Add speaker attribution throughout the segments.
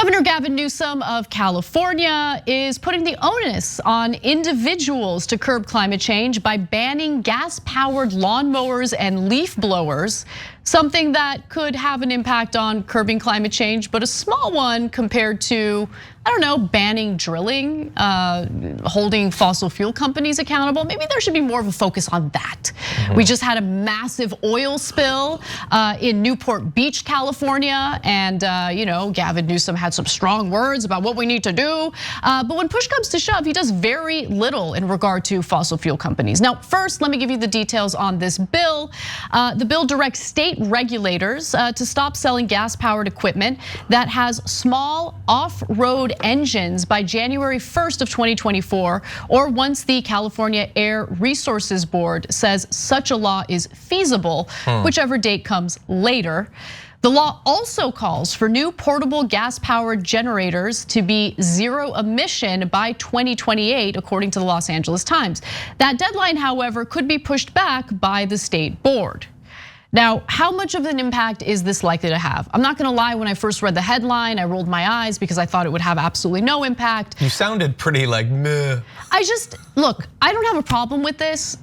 Speaker 1: Governor Gavin Newsom of California is putting the onus on individuals to curb climate change by banning gas-powered lawnmowers and leaf blowers, something that could have an impact on curbing climate change, but a small one compared to, I don't know, banning drilling, holding fossil fuel companies accountable. Maybe there should be more of a focus on that. We just had a massive oil spill in Newport Beach, California, and Gavin Newsom had some strong words about what we need to do. But when push comes to shove, he does very little in regard to fossil fuel companies. Now, first, let me give you the details on this bill. The bill directs state regulators to stop selling gas-powered equipment that has small off-road engines by January 1st of 2024, or once the California Air Resources Board says such a law is feasible, whichever date comes later. The law also calls for new portable gas-powered generators to be zero emission by 2028, according to the Los Angeles Times. That deadline, however, could be pushed back by the state board. Now, how much of an impact is this likely to have? I'm not gonna lie, when I first read the headline, I rolled my eyes because I thought it would have absolutely no impact.
Speaker 2: You sounded pretty like meh.
Speaker 1: Look, I don't have a problem with this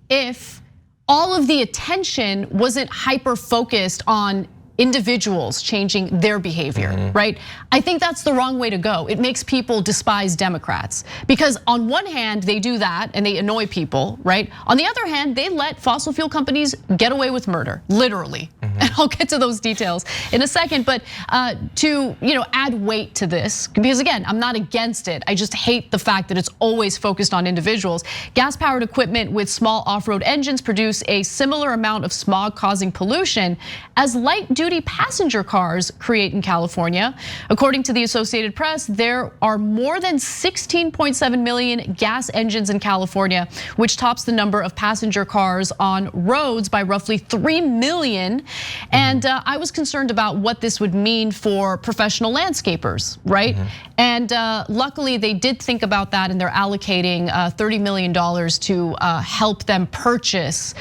Speaker 1: if all of the attention wasn't hyper-focused on individuals changing their behavior, right? I think that's the wrong way to go. It makes people despise Democrats because on one hand, they do that and they annoy people, right? On the other hand, they let fossil fuel companies get away with murder, literally. And I'll get to those details in a second, but to add weight to this, because again, I'm not against it. I just hate the fact that it's always focused on individuals. Gas-powered equipment with small off-road engines produce a similar amount of smog-causing pollution as light-duty passenger cars create in California. According to the Associated Press, there are more than 16.7 million gas engines in California, which tops the number of passenger cars on roads by roughly 3 million. And I was concerned about what this would mean for professional landscapers, right? And luckily they did think about that and they're allocating $30 million to help them purchase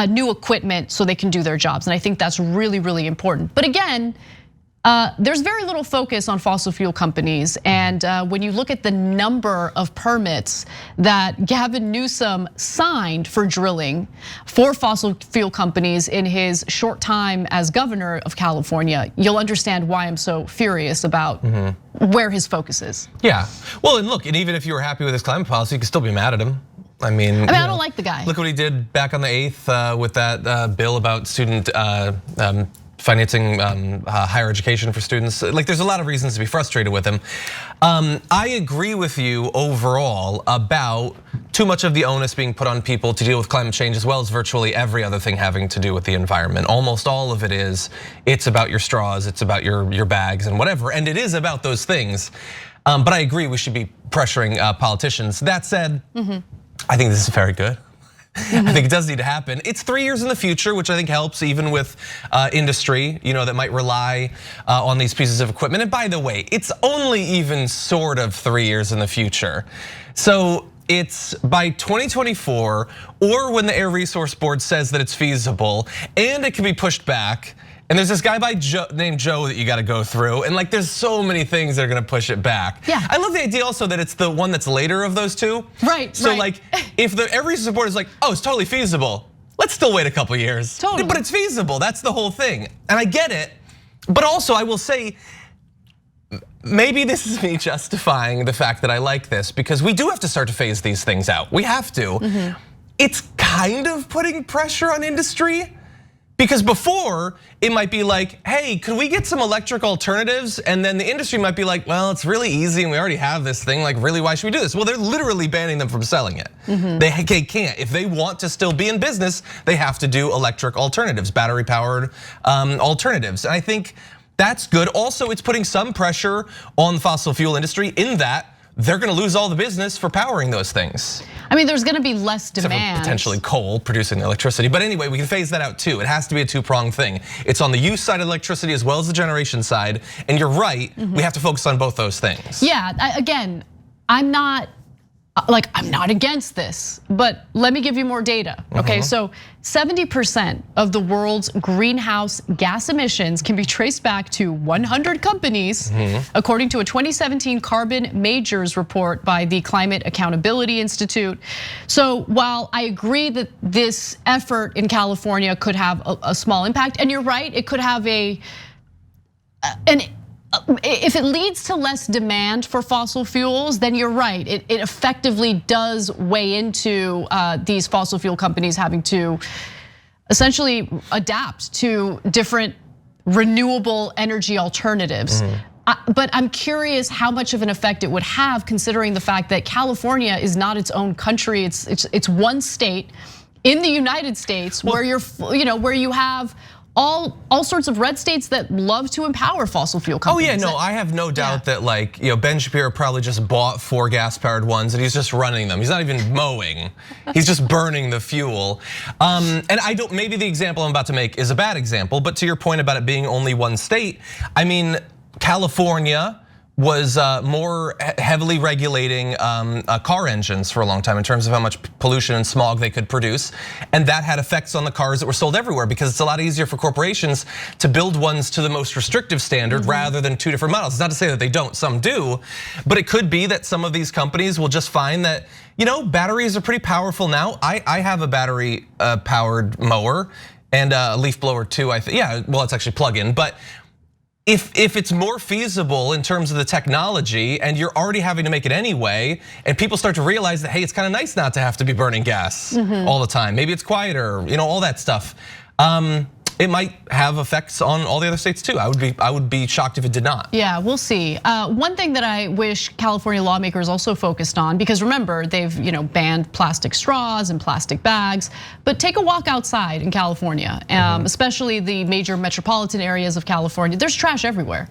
Speaker 1: new equipment so they can do their jobs. And I think that's really, really important. But again, there's very little focus on fossil fuel companies. And when you look at the number of permits that Gavin Newsom signed for drilling for fossil fuel companies in his short time as governor of California, you'll understand why I'm so furious about where his focus is.
Speaker 2: Yeah, well, and look, and even if you were happy with his climate policy, you can still be mad at him. I mean,
Speaker 1: I don't like the guy.
Speaker 2: Look what he did back on the 8th with that bill about student financing higher education for students. Like, there's a lot of reasons to be frustrated with him. I agree with you overall about too much of the onus being put on people to deal with climate change, as well as virtually every other thing having to do with the environment. Almost all of it it's about your straws, it's about your bags and whatever, and it is about those things. But I agree we should be pressuring politicians. That said, I think this is very good. I think it does need to happen. It's 3 years in the future, which I think helps even with industry, that might rely on these pieces of equipment. And by the way, it's only even sort of 3 years in the future. So it's by 2024, or when the Air Resource Board says that it's feasible, and it can be pushed back. And there's this guy named Joe that you got to go through, and there's so many things that are going to push it back.
Speaker 1: Yeah.
Speaker 2: I love the idea also that it's the one that's later of those two.
Speaker 1: Right.
Speaker 2: So if the Air Resource Board is like, oh, it's totally feasible, let's still wait a couple years.
Speaker 1: Totally.
Speaker 2: But it's feasible. That's the whole thing, and I get it. But also, I will say, maybe this is me justifying the fact that I like this, because we do have to start to phase these things out. We have to. It's kind of putting pressure on industry. Because before, it might be like, hey, could we get some electric alternatives? And then the industry might be like, well, it's really easy and we already have this thing, really, why should we do this? Well, they're literally banning them from selling it. They can't, if they want to still be in business, they have to do electric alternatives, battery powered alternatives. And I think that's good. Also, it's putting some pressure on the fossil fuel industry in that they're gonna lose all the business for powering those things.
Speaker 1: I mean, there's gonna be less demand.
Speaker 2: Except for potentially coal producing the electricity. But anyway, we can phase that out too. It has to be a two-pronged thing. It's on the use side of electricity as well as the generation side. And you're right, we have to focus on both those things.
Speaker 1: Yeah, again, I'm not like, I'm not against this, but let me give you more data, okay? So 70% of the world's greenhouse gas emissions can be traced back to 100 companies, according to a 2017 Carbon Majors report by the Climate Accountability Institute. So while I agree that this effort in California could have a small impact, and you're right, it could have if it leads to less demand for fossil fuels, then you're right. It effectively does weigh into these fossil fuel companies having to essentially adapt to different renewable energy alternatives. But I'm curious how much of an effect it would have, considering the fact that California is not its own country. It's one state in the United States where where you have all sorts of red states that love to empower fossil fuel companies.
Speaker 2: Oh yeah, no, I have no doubt that Ben Shapiro probably just bought 4 gas-powered ones and he's just running them. He's not even mowing. He's just burning the fuel. And maybe the example I'm about to make is a bad example, but to your point about it being only one state, I mean, California was more heavily regulating car engines for a long time in terms of how much pollution and smog they could produce. And that had effects on the cars that were sold everywhere, because it's a lot easier for corporations to build ones to the most restrictive standard rather than 2 different models. It's not to say that they don't, some do, but it could be that some of these companies will just find that, batteries are pretty powerful now. I have a battery powered mower and a leaf blower too, I think. Yeah, well, it's actually plug-in, but if it's more feasible in terms of the technology and you're already having to make it anyway, and people start to realize that, hey, it's kind of nice not to have to be burning gas all the time. Maybe it's quieter, all that stuff. It might have effects on all the other states too. I would be shocked if it did not.
Speaker 1: Yeah, we'll see. One thing that I wish California lawmakers also focused on, because remember, they've banned plastic straws and plastic bags, but take a walk outside in California, especially the major metropolitan areas of California. There's trash everywhere.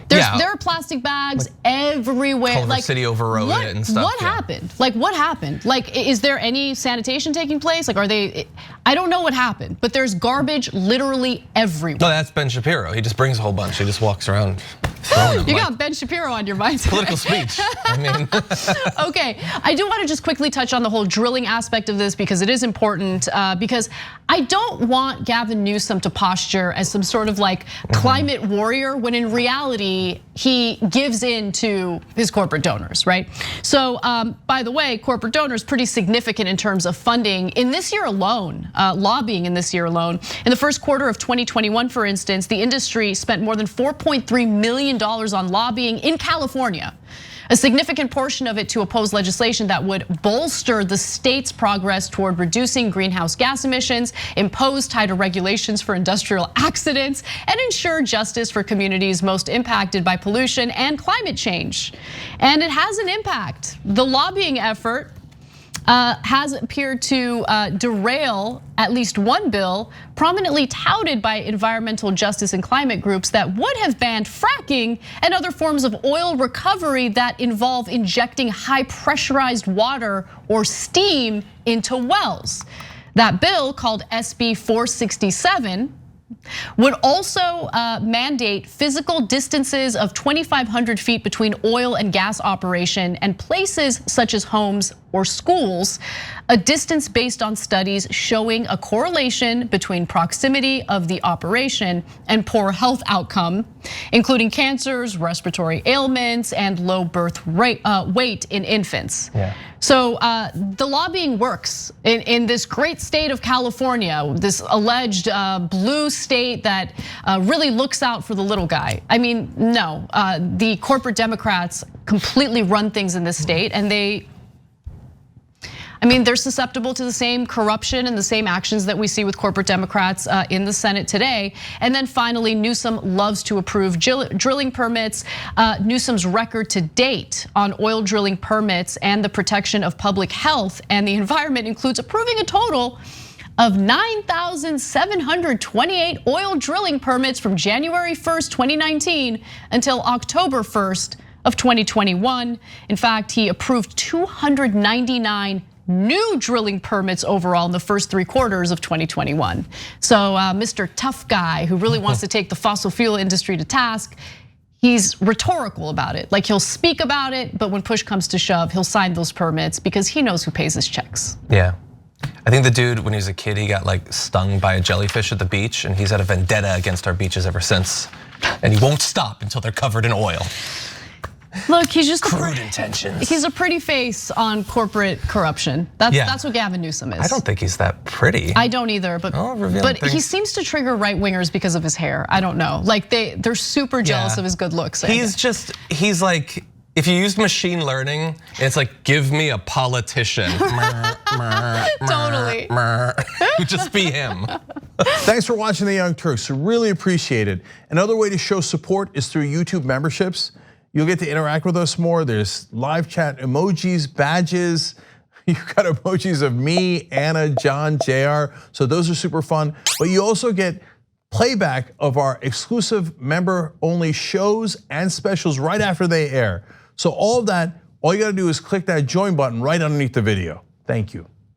Speaker 1: There are plastic bags everywhere.
Speaker 2: Culver City overrode it and stuff.
Speaker 1: What happened? What happened? Is there any sanitation taking place? Are they? I don't know what happened, but there's garbage literally everywhere.
Speaker 2: No, that's Ben Shapiro. He just brings a whole bunch. He just walks around throwing them.
Speaker 1: You got Ben Shapiro on your mind.
Speaker 2: Political speech. I mean.
Speaker 1: Okay, I do want to just quickly touch on the whole drilling aspect of this, because it is important. Because I don't want Gavin Newsom to posture as some sort of climate warrior, when in reality he gives in to his corporate donors, right? So by the way, corporate donors pretty significant in terms of funding in this year alone, lobbying in this year alone. In the first quarter of 2021, for instance, the industry spent more than $4.3 million on lobbying in California. A significant portion of it to oppose legislation that would bolster the state's progress toward reducing greenhouse gas emissions, impose tighter regulations for industrial accidents, and ensure justice for communities most impacted by pollution and climate change. And it has an impact. The lobbying effort has appeared to derail at least one bill prominently touted by environmental justice and climate groups that would have banned fracking and other forms of oil recovery that involve injecting high pressurized water or steam into wells. That bill, called SB 467, would also mandate physical distances of 2,500 feet between oil and gas operation and places such as homes or schools, a distance based on studies showing a correlation between proximity of the operation and poor health outcome, including cancers, respiratory ailments, and low birth weight in infants. So the lobbying works in this great state of California, this alleged blue state that really looks out for the little guy. I mean, no, the corporate Democrats completely run things in this state, and they're susceptible to the same corruption and the same actions that we see with corporate Democrats in the Senate today. And then finally, Newsom loves to approve drilling permits. Newsom's record to date on oil drilling permits and the protection of public health and the environment includes approving a total of 9,728 oil drilling permits from January 1st, 2019 until October 1st of 2021. In fact, he approved 299 new drilling permits overall in the first 3 quarters of 2021. So Mr. Tough Guy, who really wants to take the fossil fuel industry to task, he's rhetorical about it. Like he'll speak about it, but when push comes to shove, he'll sign those permits because he knows who pays his checks.
Speaker 2: Yeah. I think the dude, when he was a kid, he got like stung by a jellyfish at the beach, and he's had a vendetta against our beaches ever since. And he won't stop until they're covered in oil.
Speaker 1: Look, he's just
Speaker 2: crude intentions.
Speaker 1: He's a pretty face on corporate corruption. That's what Gavin Newsom is.
Speaker 2: I don't think he's that pretty.
Speaker 1: I don't either, but he seems to trigger right wingers because of his hair. I don't know. Like they're super jealous of his good looks.
Speaker 2: He's like, if you used machine learning, it's like, give me a politician.
Speaker 1: Totally.
Speaker 2: Just be him.
Speaker 3: Thanks for watching The Young Turks. Really appreciate it. Another way to show support is through YouTube memberships. You'll get to interact with us more. There's live chat emojis, badges. You've got emojis of me, Anna, John, JR. So those are super fun. But you also get playback of our exclusive member-only shows and specials right after they air. So all of that, all you gotta do is click that join button right underneath the video. Thank you.